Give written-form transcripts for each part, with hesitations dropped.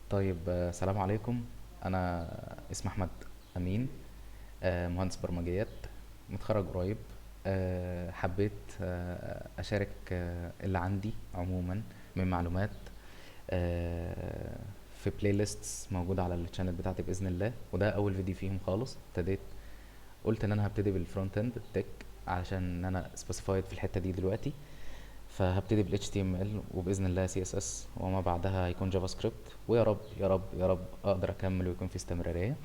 طيب، السلام عليكم. انا اسمي احمد امين، مهندس برمجيات، متخرج قريب. حبيت اشارك اللي عندي عموما من معلومات آه، في بلاي ليستس موجوده على الشانل بتاعتي باذن الله. وده اول فيديو فيهم خالص. قلت ان انا هبتدي بالفرونت اند تك علشان ان انا سبيسيفايد في الحته دي دلوقتي. فهبتدي بال HTML وبإذن الله CSS وما بعدها هيكون جافا سكريبت، ويا رب يا رب يا رب أقدر أكمل ويكون في استمرارية.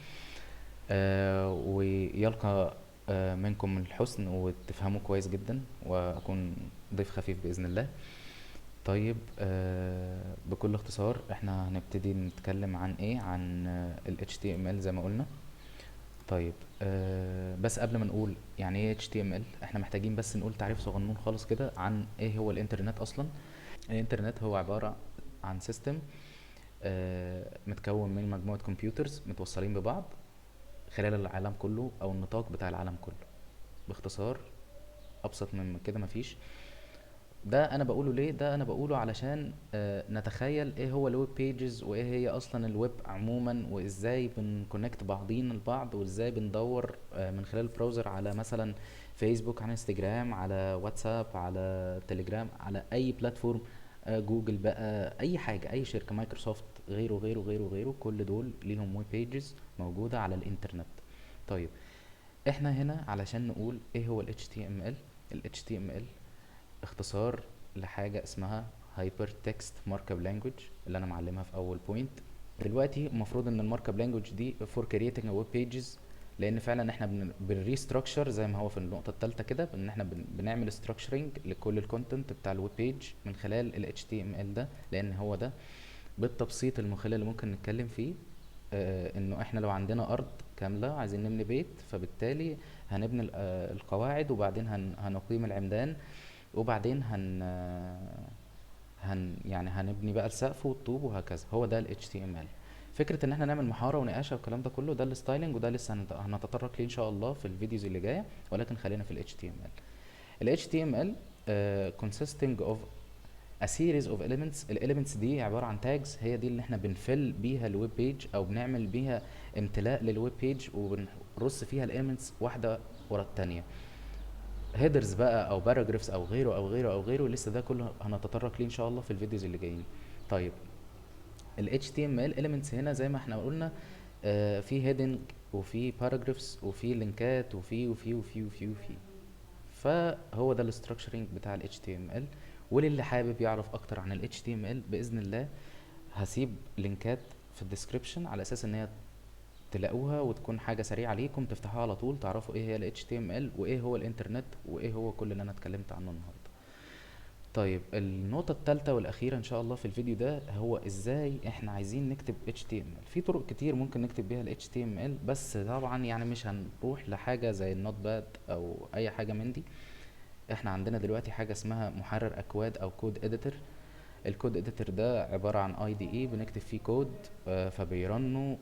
ويلقى منكم الحسن وتفهموا كويس جدا وأكون ضيف خفيف بإذن الله. طيب، بكل اختصار احنا هنبتدي نتكلم عن ايه؟ عن ال HTML زي ما قلنا. طيب، بس قبل ما نقول يعني ايه HTML، احنا محتاجين بس نقول تعريف صغنون خالص كده عن ايه هو الانترنت اصلا. الانترنت هو عبارة عن سيستم متكون من مجموعة كمبيوترز متوصلين ببعض خلال العالم كله او النطاق بتاع العالم كله. باختصار ابسط من كده مفيش. ده انا بقوله ليه؟ ده انا بقوله علشان نتخيل ايه هو الويب بيجز، وايه هي اصلا الويب عموما، وازاي بنكونكت بعضين البعض، وازاي بندور من خلال البراوزر على مثلا فيسبوك، على انستجرام، على واتساب، على تليجرام، على اي بلاتفورم. جوجل بقى، اي حاجة، اي شركة، مايكروسوفت، غيره غيره غيره غيره، كل دول ليهم ويب بيجز موجودة على الانترنت. طيب، احنا هنا علشان نقول ايه هو ال HTML. ال HTML اختصار لحاجة اسمها Hypertext Markup Language اللي انا معلمها في اول بوينت. دلوقتي المفروض ان الماركب لانجوج دي for creating a web pages، لان فعلا احنا بنريستراكشر زي ما هو في النقطة التالتة كده، ان احنا بنعمل structuring لكل الكونتنت بتاع الويب بيج من خلال ال HTML ده، لان هو ده بالتبسيط المخل اللي ممكن نتكلم فيه. انه احنا لو عندنا ارض كاملة عايزين نبني بيت، فبالتالي هنبني القواعد، وبعدين هنقيم العمدان، وبعدين يعني هنبني بقى السقف والطوب وهكذا. هو ده ال HTML. فكرة ان احنا نعمل محارة ونقاشة والكلام ده كله، ده الستايلنج، وده لسه هنتطرق ليه ان شاء الله في الفيديوز اللي جاية، ولكن خلينا في ال HTML. ال HTML consisting of a series of elements. ال elements دي عبارة عن tags، هي دي اللي احنا بنفل بيها الويب بيج او بنعمل بيها امتلاء للويب بيج، وبنرص فيها الاليمنتس واحدة ورا التانية. هيدرز بقى او باراجرافز او غيره او غيره او غيره، لسه ده كله هنتطرق ليه ان شاء الله في الفيديوز اللي جايين. طيب، ال HTML elements هنا زي ما احنا قلنا في heading وفي paragraphs وفي لينكات وفي. فهو ده الاستراكشرنج بتاع ال HTML. وللي حابب يعرف اكتر عن ال HTML باذن الله هسيب لينكات في الديسكريبشن، على اساس ان هي تلاقوها وتكون حاجة سريعة ليكم تفتحوها على طول، تعرفوا ايه هي ال HTML وايه هو الانترنت وايه هو كل اللي انا اتكلمت عنه النهاردة. طيب، النقطة التالتة والأخيرة إن شاء الله في الفيديو ده هو إزاي إحنا عايزين نكتب HTML. في طرق كتير ممكن نكتب بيها ال HTML، بس طبعا يعني مش هنروح لحاجة زي النوت باد أو أي حاجة من دي. إحنا عندنا دلوقتي حاجة اسمها محرر أكواد أو كود إديتور. الكود إديتور ده عبارة عن IDE بنكتب فيه كود فبيرنه،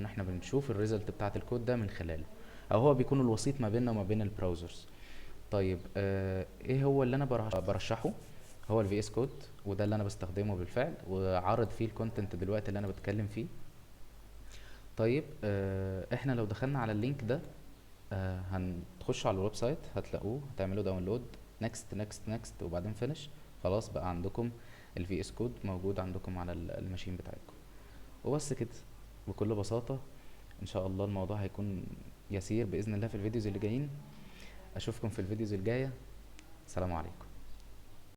إحنا بنشوف الريزلت بتاعة الكود ده من خلاله، أو هو بيكون الوسيط ما بيننا وما بين البراوزرز. طيب، ايه هو اللي انا برشحه؟ هو الفي اس كود، وده اللي انا بستخدمه بالفعل وعارض فيه الكونتنت دلوقتي اللي انا بتكلم فيه. طيب، احنا لو دخلنا على اللينك ده هنخش على الويب سايت، هتلاقوه، هتعملوا داونلود، نكست نكست نكست، وبعدين فينش. خلاص بقى عندكم الفي اس كود موجود عندكم على الماشين بتاعتكم. وبس كده، بكل بساطة. ان شاء الله الموضوع هيكون يسير باذن الله في الفيديوز اللي جايين. اشوفكم في الفيديوز الجاية. السلام عليكم.